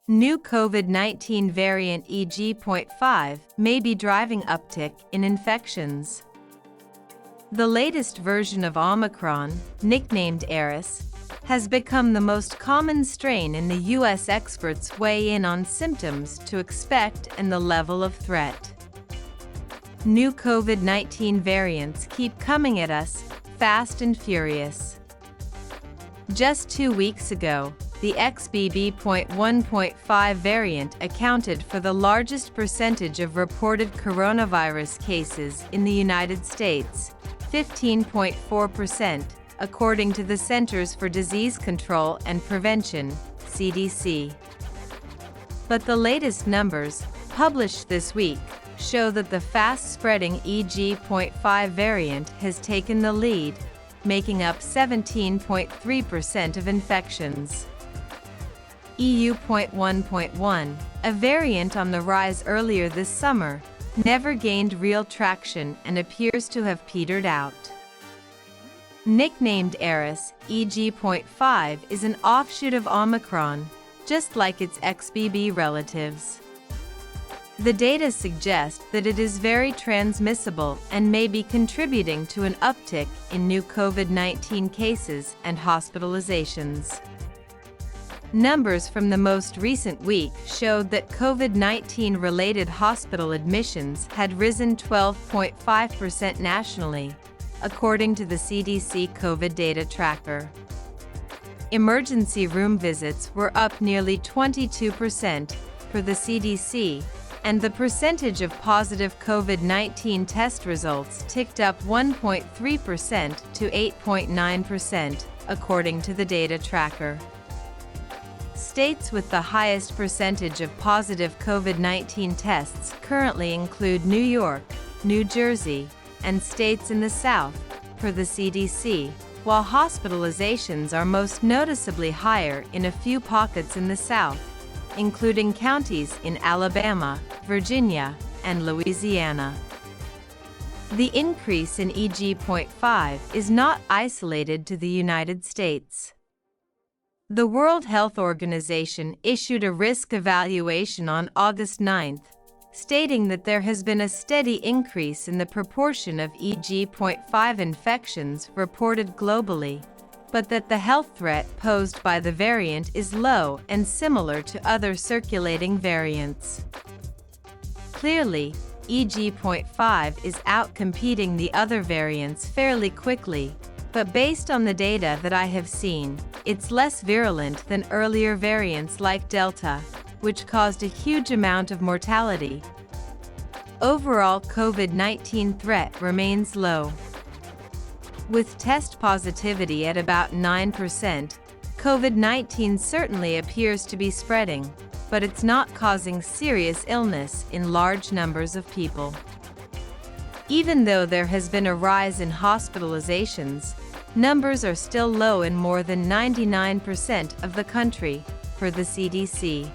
New COVID-19 variant EG.5 may be driving uptick in infections. The latest version of Omicron, nicknamed Eris, has become the most common strain in the U.S. Experts weigh in on symptoms to expect and the level of threat. New COVID-19 variants keep coming at us, fast and furious. Just 2 weeks ago, the XBB.1.5 variant accounted for the largest percentage of reported coronavirus cases in the United States, 15.4%, according to the Centers for Disease Control and Prevention, CDC. But the latest numbers, published this week, show that the fast-spreading EG.5 variant has taken the lead, making up 17.3% of infections. EU.1.1, a variant on the rise earlier this summer, never gained real traction and appears to have petered out. Nicknamed Eris, EG.5 is an offshoot of Omicron, just like its XBB relatives. The data suggest that it is very transmissible and may be contributing to an uptick in new COVID-19 cases and hospitalizations. Numbers from the most recent week showed that COVID-19 related hospital admissions had risen 12.5% nationally, according to the CDC COVID data tracker. Emergency room visits were up nearly 22% for the CDC, and the percentage of positive COVID-19 test results ticked up 1.3% to 8.9%, according to the data tracker. States with the highest percentage of positive COVID-19 tests currently include New York, New Jersey, and states in the South, per the CDC, while hospitalizations are most noticeably higher in a few pockets in the South, including counties in Alabama, Virginia, and Louisiana. The increase in EG.5 is not isolated to the United States. The World Health Organization issued a risk evaluation on August 9, stating that there has been a steady increase in the proportion of EG.5 infections reported globally, but that the health threat posed by the variant is low and similar to other circulating variants. Clearly, EG.5 is outcompeting the other variants fairly quickly, but based on the data that I have seen, it's less virulent than earlier variants like Delta, which caused a huge amount of mortality. Overall COVID-19 threat remains low. With test positivity at about 9%, COVID-19 certainly appears to be spreading, but it's not causing serious illness in large numbers of people. Even though there has been a rise in hospitalizations, numbers are still low in more than 99% of the country, per the CDC.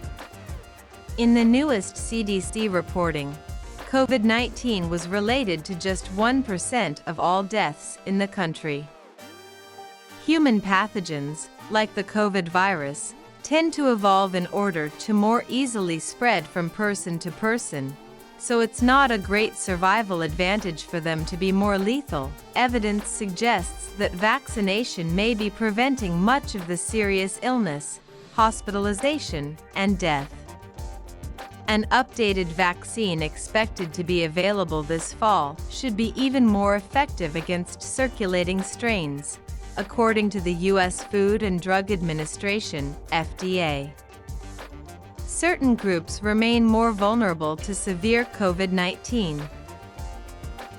In the newest CDC reporting, COVID-19 was related to just 1% of all deaths in the country. Human pathogens, like the COVID virus, tend to evolve in order to more easily spread from person to person, so it's not a great survival advantage for them to be more lethal. Evidence suggests that vaccination may be preventing much of the serious illness, hospitalization, and death. An updated vaccine expected to be available this fall should be even more effective against circulating strains, according to the U.S. Food and Drug Administration, FDA. Certain groups remain more vulnerable to severe COVID-19.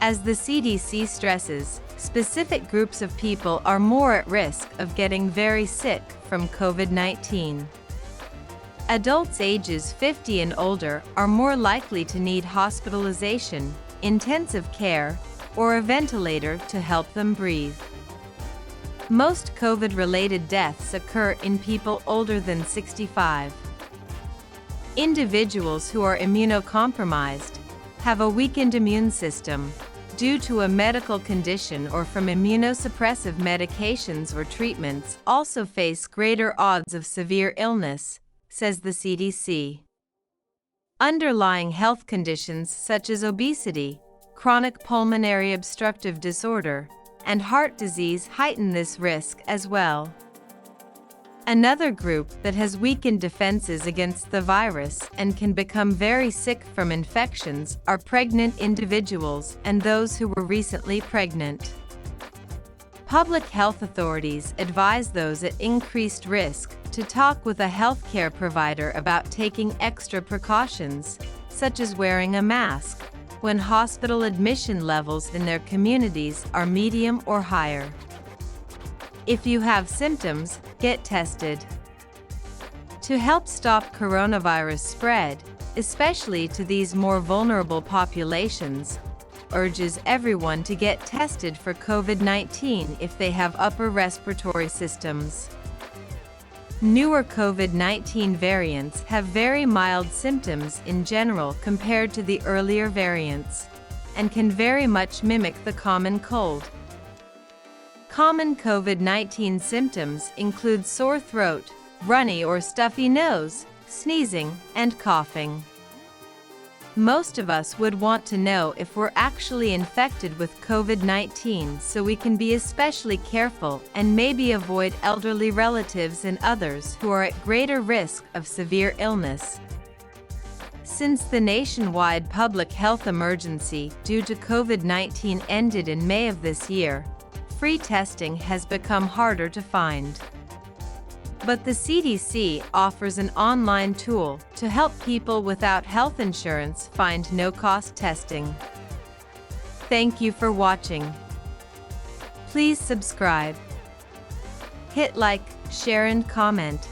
As the CDC stresses, specific groups of people are more at risk of getting very sick from COVID-19. Adults ages 50 and older are more likely to need hospitalization, intensive care, or a ventilator to help them breathe. Most COVID-related deaths occur in people older than 65. Individuals who are immunocompromised, have a weakened immune system, due to a medical condition or from immunosuppressive medications or treatments also face greater odds of severe illness, says the CDC. Underlying health conditions such as obesity, chronic pulmonary obstructive disorder, and heart disease heighten this risk as well. Another group that has weakened defenses against the virus and can become very sick from infections are pregnant individuals and those who were recently pregnant. Public health authorities advise those at increased risk to talk with a healthcare provider about taking extra precautions, such as wearing a mask, when hospital admission levels in their communities are medium or higher. If you have symptoms, get tested. To help stop coronavirus spread, especially to these more vulnerable populations, urges everyone to get tested for COVID-19 if they have upper respiratory systems. Newer COVID-19 variants have very mild symptoms in general compared to the earlier variants, and can very much mimic the common cold. Common COVID-19 symptoms include sore throat, runny or stuffy nose, sneezing, and coughing. Most of us would want to know if we're actually infected with COVID-19 so we can be especially careful and maybe avoid elderly relatives and others who are at greater risk of severe illness. Since the nationwide public health emergency due to COVID-19 ended in May of this year, free testing has become harder to find. But the CDC offers an online tool to help people without health insurance find no-cost testing. Thank you for watching. Please subscribe. Hit like, share and comment.